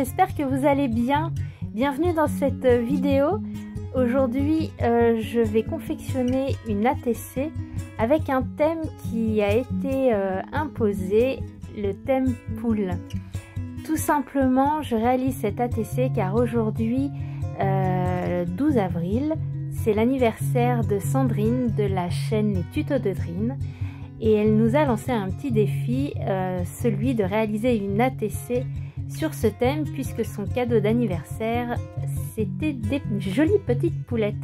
j'espère que vous allez bien. Bienvenue dans cette vidéo. Aujourd'hui, je vais confectionner une ATC avec un thème qui a été imposé, le thème poule. Tout simplement, je réalise cette ATC car aujourd'hui, 12 avril, c'est l'anniversaire de Sandrine de la chaîne Les Tutos de Drine. Et elle nous a lancé un petit défi, celui de réaliser une ATC sur ce thème, puisque son cadeau d'anniversaire, c'était des jolies petites poulettes.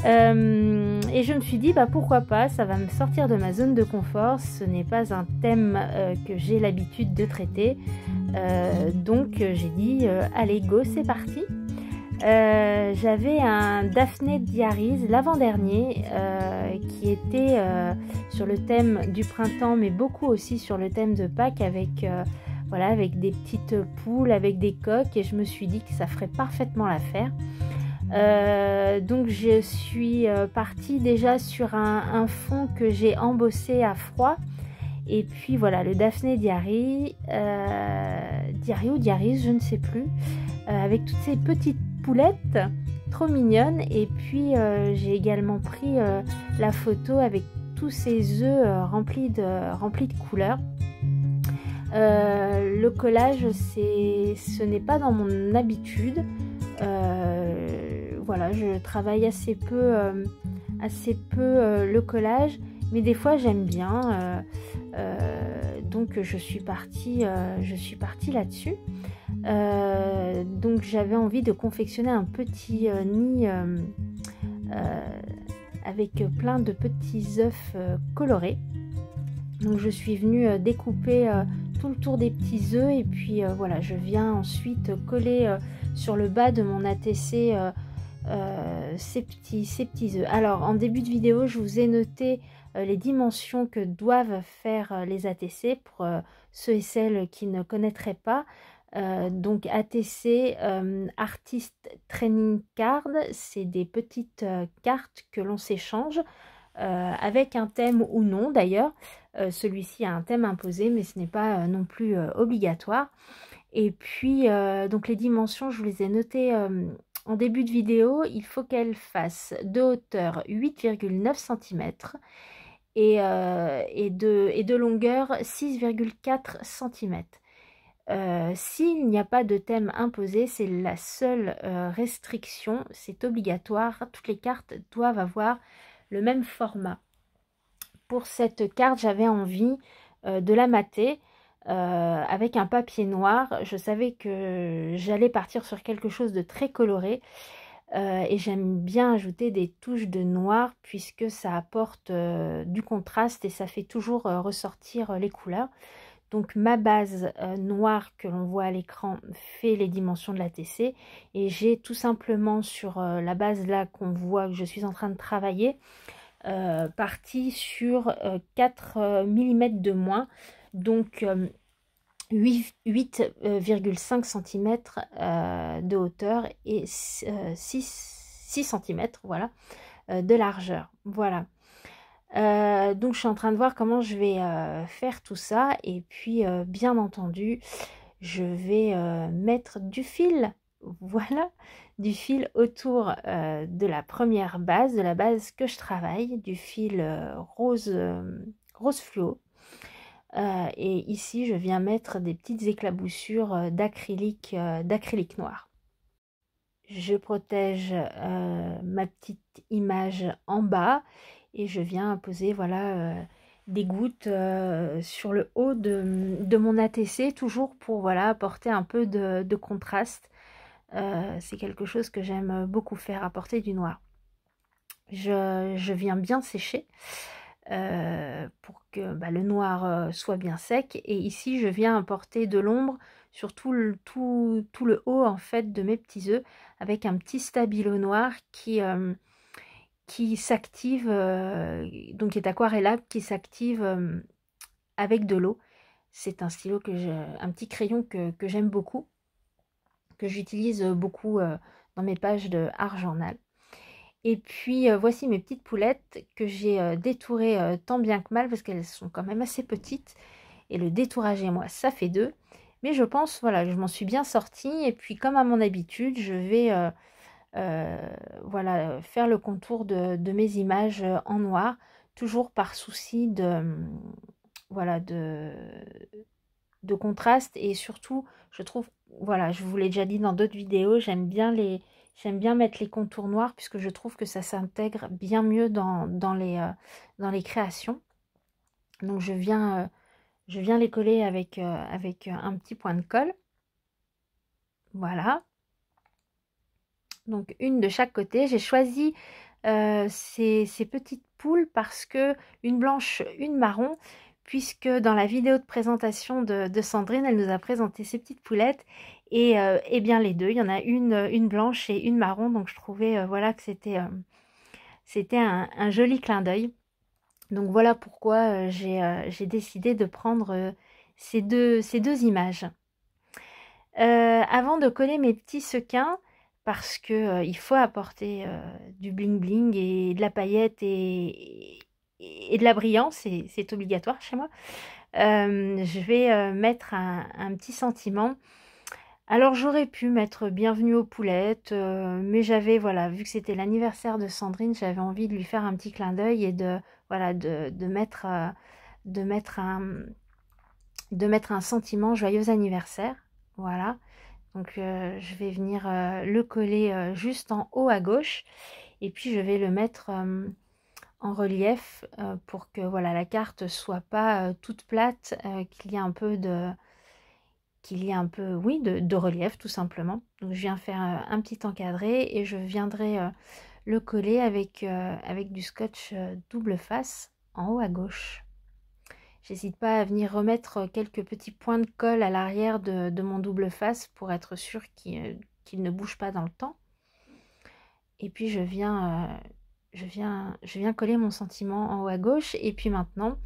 Et je me suis dit, bah pourquoi pas, ça va me sortir de ma zone de confort, ce n'est pas un thème que j'ai l'habitude de traiter. Donc j'ai dit, allez go, c'est parti. J'avais un Daphné Diaries l'avant-dernier qui était sur le thème du printemps, mais beaucoup aussi sur le thème de Pâques avec, voilà, avec des petites poules, avec des coques, et je me suis dit que ça ferait parfaitement l'affaire. Donc je suis partie déjà sur un fond que j'ai embossé à froid, et puis voilà, le Daphné Diaries, ou Diaries, je ne sais plus, avec toutes ces petites poulettes trop mignonnes. Et puis j'ai également pris la photo avec tous ces œufs remplis de couleurs. Le collage, ce n'est pas dans mon habitude. Voilà, je travaille assez peu le collage, mais des fois j'aime bien. Donc je suis partie là-dessus. Donc j'avais envie de confectionner un petit nid avec plein de petits œufs colorés. Donc je suis venue découper tout le tour des petits œufs, et puis voilà, je viens ensuite coller sur le bas de mon ATC ces petits œufs. Alors en début de vidéo, je vous ai noté les dimensions que doivent faire les ATC pour ceux et celles qui ne connaîtraient pas. Donc ATC, Artist Training Card, c'est des petites cartes que l'on s'échange avec un thème ou non d'ailleurs. Celui-ci a un thème imposé, mais ce n'est pas non plus obligatoire. Et puis donc les dimensions, je vous les ai notées en début de vidéo. Il faut qu'elle fasse de hauteur 8,9 cm et de longueur 6,4 cm. S'il n'y a pas de thème imposé, c'est la seule restriction, c'est obligatoire, toutes les cartes doivent avoir le même format. Pour cette carte, j'avais envie de la mater avec un papier noir. Je savais que j'allais partir sur quelque chose de très coloré et j'aime bien ajouter des touches de noir puisque ça apporte du contraste et ça fait toujours ressortir les couleurs. Donc ma base noire que l'on voit à l'écran fait les dimensions de l'ATC, et j'ai tout simplement sur la base là qu'on voit que je suis en train de travailler parti sur 4 mm de moins, donc 8,5 cm de hauteur et 6 cm voilà, de largeur. Voilà. Donc je suis en train de voir comment je vais faire tout ça, et puis bien entendu je vais mettre du fil, voilà, du fil autour de la première base, de la base que je travaille, du fil rose fluo, et ici je viens mettre des petites éclaboussures d'acrylique noir. Je protège ma petite image en bas, et je viens poser voilà des gouttes sur le haut de mon ATC, toujours pour voilà apporter un peu de contraste. C'est quelque chose que j'aime beaucoup faire, apporter du noir. Je viens bien sécher pour que le noir soit bien sec, et ici je viens apporter de l'ombre sur tout le haut en fait de mes petits œufs, avec un petit stabilo noir qui s'active, donc qui est aquarellable, qui s'active avec de l'eau. C'est un stylo un petit crayon que j'aime beaucoup, que j'utilise beaucoup dans mes pages de art journal. Et puis voici mes petites poulettes que j'ai détourées tant bien que mal, parce qu'elles sont quand même assez petites, et le détourage et moi ça fait deux. Mais je pense, voilà, je m'en suis bien sortie. Et puis, comme à mon habitude, je vais voilà, faire le contour de mes images en noir, toujours par souci voilà, de contraste. Et surtout, je trouve, voilà, je vous l'ai déjà dit dans d'autres vidéos, j'aime bien mettre les contours noirs puisque je trouve que ça s'intègre bien mieux dans les créations. Donc je viens les coller avec un petit point de colle. Voilà. Donc une de chaque côté. J'ai choisi ces petites poules parce que une blanche, une marron, puisque dans la vidéo de présentation de Sandrine, elle nous a présenté ces petites poulettes et bien les deux. Il y en a une blanche et une marron, donc je trouvais voilà que c'était un joli clin d'œil. Donc voilà pourquoi j'ai décidé de prendre ces deux images. Avant de coller mes petits sequins, parce que il faut apporter du bling bling et de la paillette et de la brillance, c'est obligatoire chez moi. Je vais mettre un petit sentiment. Alors j'aurais pu mettre bienvenue aux poulettes, mais j'avais, voilà, vu que c'était l'anniversaire de Sandrine, j'avais envie de lui faire un petit clin d'œil et voilà, de mettre un sentiment joyeux anniversaire. Voilà. Donc je vais venir le coller juste en haut à gauche et puis je vais le mettre en relief pour que voilà, la carte soit pas toute plate, qu'il y ait un peu oui, de relief tout simplement. Donc je viens faire un petit encadré et je viendrai le coller avec du scotch double face en haut à gauche. J'hésite pas à venir remettre quelques petits points de colle à l'arrière de mon double face pour être sûr qu'il ne bouge pas dans le temps. Et puis je viens coller mon sentiment en haut à gauche. Et puis maintenant,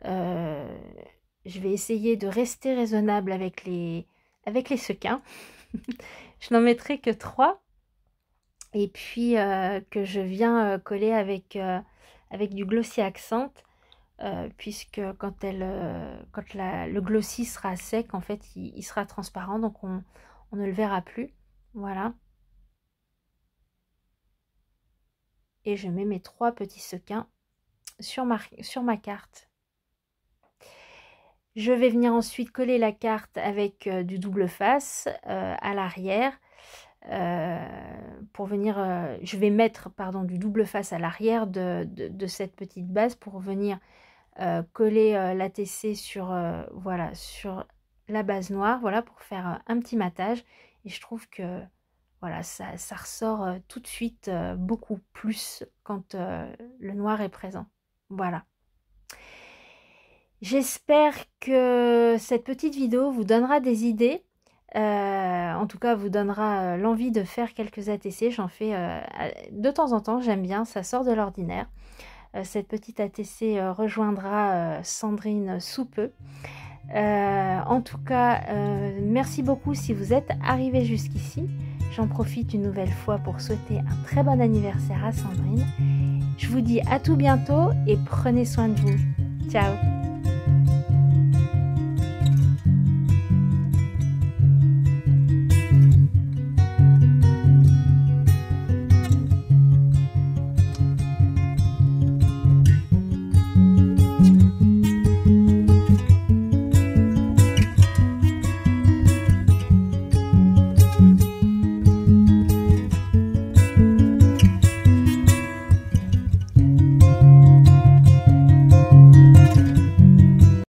je vais essayer de rester raisonnable avec les sequins. Je n'en mettrai que 3. Et puis que je viens coller avec du Glossy Accent. Puisque quand le glossy sera sec, en fait, il sera transparent, donc on ne le verra plus. Voilà. Et je mets mes 3 petits sequins sur ma carte. Je vais venir ensuite coller la carte avec du double face à l'arrière. Pour venir, je vais mettre du double face à l'arrière de cette petite base pour venir coller l'ATC sur voilà, sur la base noire, voilà, pour faire un petit matage. Et je trouve que voilà, ça ressort tout de suite beaucoup plus quand le noir est présent. Voilà. J'espère que cette petite vidéo vous donnera des idées. En tout cas, vous donnera l'envie de faire quelques ATC. J'en fais de temps en temps, j'aime bien, ça sort de l'ordinaire. Cette petite ATC rejoindra Sandrine sous peu. En tout cas, merci beaucoup si vous êtes arrivé jusqu'ici. J'en profite une nouvelle fois pour souhaiter un très bon anniversaire à Sandrine. Je vous dis à tout bientôt et prenez soin de vous. Ciao!